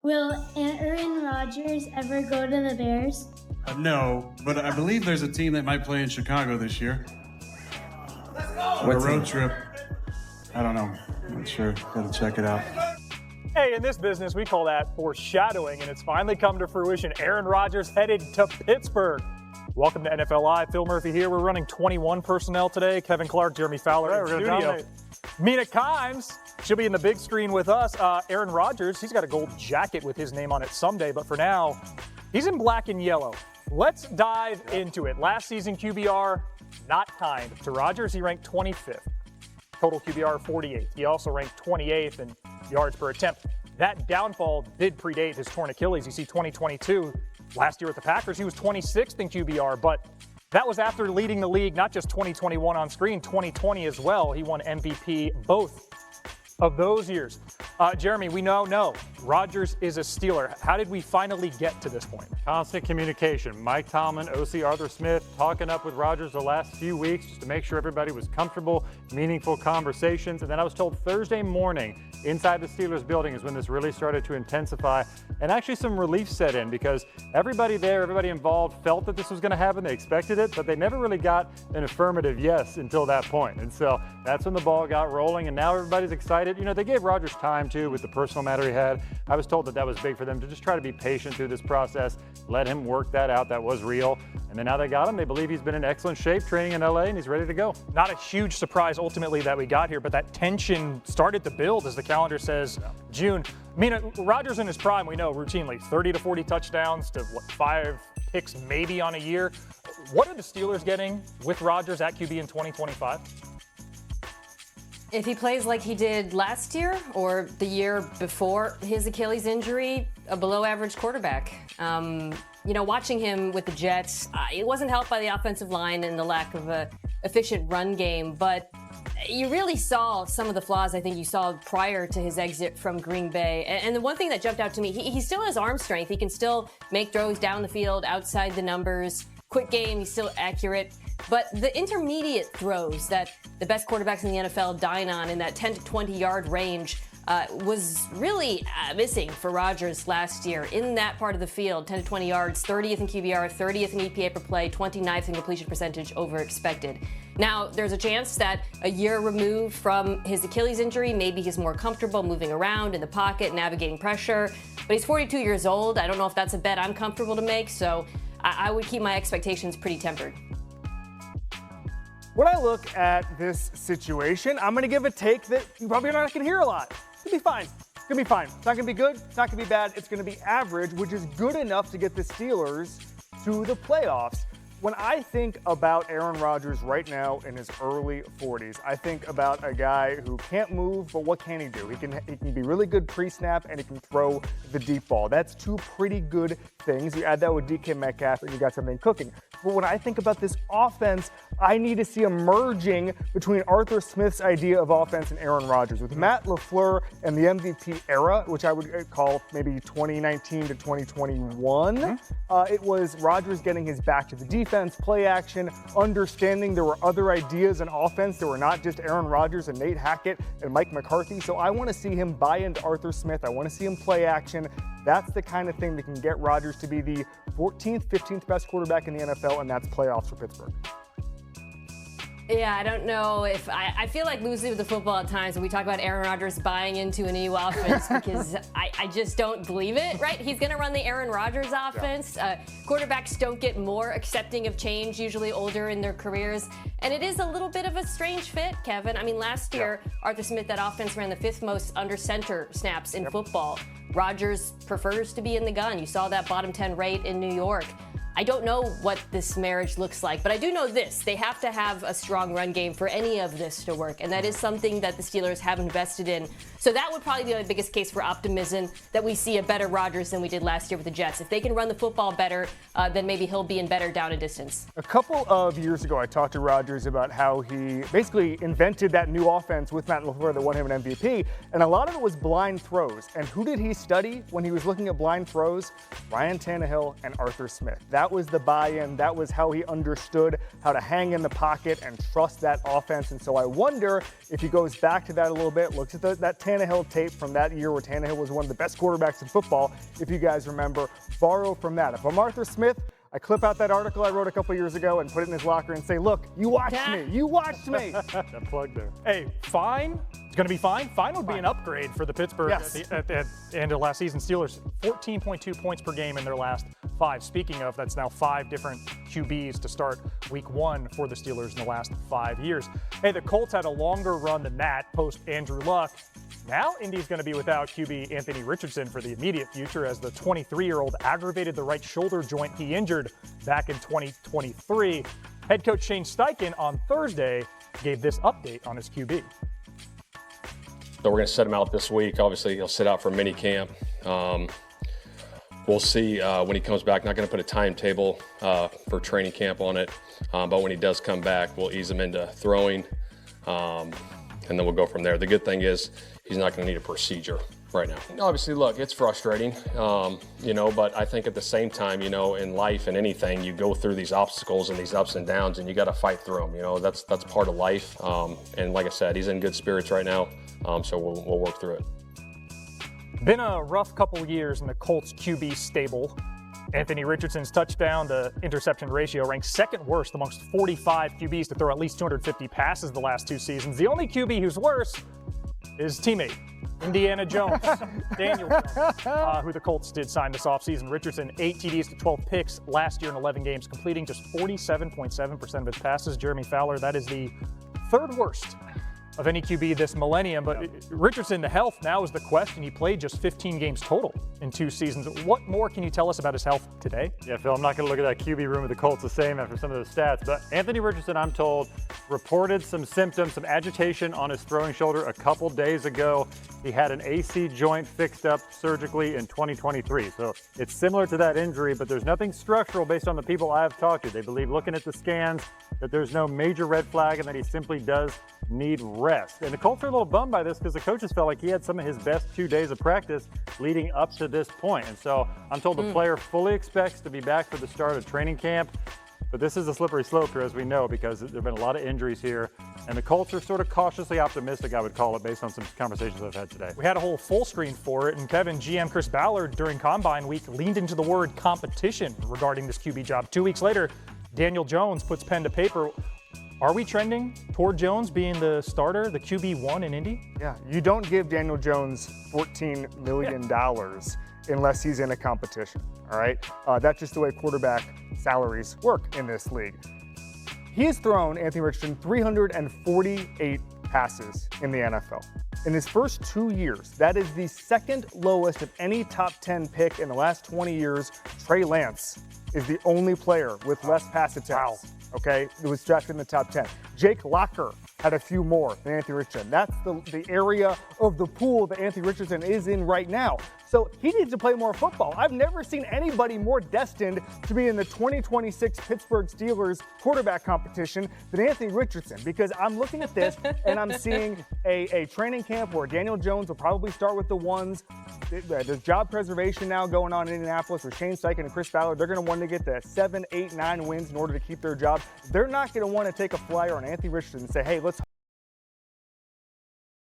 Will Aaron Rodgers ever go to the Bears? No, but I believe there's a team that might play in Chicago this year. On a road trip. I don't know. I'm not sure. Gotta check it out. Hey, in this business, we call that foreshadowing, and it's finally come to fruition. Aaron Rodgers headed to Pittsburgh. Welcome to NFL Live. Phil Murphy here. We're running 21 personnel today. Kevin Clark, Jeremy Fowler in studio. Mina Kimes, she'll be in the big screen with us. Aaron Rodgers, he's got a gold jacket with his name on it someday, but for now, he's in black and yellow. Let's dive into it. Last season, QBR, not kind to Rodgers. He ranked 25th. Total QBR 48th. He also ranked 28th in yards per attempt. That downfall did predate his torn Achilles. You see 2022, last year with the Packers, he was 26th in QBR, but that was after leading the league, not just 2021 on screen, 2020 as well. He won MVP both of those years. Jeremy, we know Rodgers is a Steeler. How did we finally get to this point? Constant communication. Mike Tomlin, OC Arthur Smith, talking up with Rodgers the last few weeks just to make sure everybody was comfortable, meaningful conversations. And then I was told Thursday morning inside the Steelers building is when this really started to intensify. And actually some relief set in because everybody there, everybody involved felt that this was going to happen. They expected it, but they never really got an affirmative yes until that point. And so that's when the ball got rolling, and now everybody's excited. You know, they gave Rodgers time, too, with the personal matter he had. I was told that that was big for them to just try to be patient through this process, let him work that out. That was real. And then now they got him. They believe he's been in excellent shape training in L.A., and he's ready to go. Not a huge surprise ultimately that we got here, but that tension started to build as the calendar says June. I mean, Rodgers in his prime, we know routinely 30 to 40 touchdowns to 5 picks maybe on a year. What are the Steelers getting with Rodgers at QB in 2025? If he plays like he did last year or the year before his Achilles injury, a below-average quarterback. Watching him with the Jets, it wasn't helped by the offensive line and the lack of an efficient run game, but you really saw some of the flaws I think you saw prior to his exit from Green Bay. And the one thing that jumped out to me, he still has arm strength. He can still make throws down the field, outside the numbers. Quick game, he's still accurate. But the intermediate throws that the best quarterbacks in the NFL dine on in that 10 to 20-yard range was really missing for Rodgers last year in that part of the field. 10 to 20 yards, 30th in QBR, 30th in EPA per play, 29th in completion percentage over expected. Now, there's a chance that a year removed from his Achilles injury, maybe he's more comfortable moving around in the pocket, navigating pressure. But he's 42 years old. I don't know if that's a bet I'm comfortable to make, so I would keep my expectations pretty tempered. When I look at this situation, I'm going to give a take that you probably are not going to hear a lot. It's going to be fine. It's going to be fine. It's not going to be good. It's not going to be bad. It's going to be average, which is good enough to get the Steelers to the playoffs. When I think about Aaron Rodgers right now in his early 40s, I think about a guy who can't move, but what can he do? He can be really good pre-snap, and he can throw the deep ball. That's two pretty good things. You add that with DK Metcalf, and you got something cooking. But when I think about this offense, I need to see a merging between Arthur Smith's idea of offense and Aaron Rodgers. With Matt LaFleur and the MVP era, which I would call maybe 2019 to 2021, it was Rodgers getting his back to the defense, play action, understanding there were other ideas in offense. There were not just Aaron Rodgers and Nate Hackett and Mike McCarthy. So I want to see him buy into Arthur Smith. I want to see him play action. That's the kind of thing that can get Rodgers to be the 14th, 15th best quarterback in the NFL, and that's playoffs for Pittsburgh. Yeah, I don't know if I feel like losing with the football at times when we talk about Aaron Rodgers buying into a new offense because I just don't believe it, right? He's going to run the Aaron Rodgers offense. Yeah. Quarterbacks don't get more accepting of change, usually older in their careers. And it is a little bit of a strange fit, Kevin. I mean, last year, Arthur Smith, that offense ran the 5th most under center snaps in football. Rodgers prefers to be in the gun. You saw that bottom 10 rate in New York. I don't know what this marriage looks like, but I do know this. They have to have a strong run game for any of this to work, and that is something that the Steelers have invested in. So that would probably be the biggest case for optimism, that we see a better Rodgers than we did last year with the Jets. If they can run the football better, then maybe he'll be in better down and distance. A couple of years ago, I talked to Rodgers about how he basically invented that new offense with Matt LaFleur that won him an MVP, and a lot of it was blind throws. And who did he study when he was looking at blind throws? Ryan Tannehill and Arthur Smith. That That was the buy-in. That was how he understood how to hang in the pocket and trust that offense. And so I wonder if he goes back to that a little bit, looks at that Tannehill tape from that year where Tannehill was one of the best quarterbacks in football, if you guys remember, borrow from that. If I'm Arthur Smith, I clip out that article I wrote a couple years ago and put it in his locker and say, look, you watched me. You watched me. That plug there. Hey, fine. It's going to be fine. Fine would be an upgrade for the Pittsburgh at the end of last season. Steelers, 14.2 points per game in their last 5. Speaking of, that's now 5 different QBs to start week 1 for the Steelers in the last 5 years. Hey, the Colts had a longer run than that post Andrew Luck. Now Indy's going to be without QB Anthony Richardson for the immediate future as the 23-year-old aggravated the right shoulder joint he injured back in 2023. Head coach Shane Steichen on Thursday gave this update on his QB. So we're going to set him out this week. Obviously, he'll sit out for mini camp. We'll see when he comes back. Not going to put a timetable for training camp on it, but when he does come back, we'll ease him into throwing, and then we'll go from there. The good thing is he's not going to need a procedure right now. Obviously, look, it's frustrating, but I think at the same time, in life and anything, you go through these obstacles and these ups and downs, and you got to fight through them. That's part of life. And like I said, he's in good spirits right now, so we'll work through it. Been a rough couple years in the Colts QB stable. Anthony Richardson's touchdown to interception ratio ranks second worst amongst 45 QBs to throw at least 250 passes the last 2 seasons. The only QB who's worse is teammate Indiana Jones, Daniel Jones, who the Colts did sign this offseason. Richardson, 8 TDs to 12 picks last year in 11 games, completing just 47.7% of his passes. Jeremy Fowler, that is the 3rd worst of any QB this millennium. But Richardson, the health now is the question. He played just 15 games total in 2 seasons. What more can you tell us about his health today? Yeah, Phil, I'm not going to look at that QB room of the Colts the same after some of those stats, but Anthony Richardson, I'm told, reported some symptoms, some agitation on his throwing shoulder a couple days ago. He had an AC joint fixed up surgically in 2023. So it's similar to that injury, but there's nothing structural based on the people I've talked to. They believe, looking at the scans, that there's no major red flag and that he simply does need rest. And the Colts are a little bummed by this because the coaches felt like he had some of his best 2 days of practice leading up to this point. And so I'm told the player fully expects to be back for the start of training camp. But this is a slippery slope here, as we know, because there have been a lot of injuries here. And the Colts are sort of cautiously optimistic, I would call it, based on some conversations I've had today. We had a whole full screen for it, and Kevin, GM Chris Ballard during Combine Week leaned into the word competition regarding this QB job. 2 weeks later, Daniel Jones puts pen to paper. Are we trending toward Jones being the starter, the QB1 in Indy? Yeah, you don't give Daniel Jones $14 million unless he's in a competition, all right? That's just the way quarterback salaries work in this league. He has thrown, Anthony Richardson, 348 passes in the NFL. In his first 2 years, that is the 2nd lowest of any top 10 pick in the last 20 years. Trey Lance is the only player with less pass attempts. Wow. Okay, it was drafted in the top 10. Jake Locker had a few more than Anthony Richardson. That's the area of the pool that Anthony Richardson is in right now. So he needs to play more football. I've never seen anybody more destined to be in the 2026 Pittsburgh Steelers quarterback competition than Anthony Richardson, because I'm looking at this and I'm seeing a training camp where Daniel Jones will probably start with the ones. There's job preservation now going on in Indianapolis with Shane Steichen and Chris Ballard. They're going to want to get the 7, 8, 9 wins in order to keep their job. They're not going to want to take a flyer on Anthony Richardson and say, hey, look,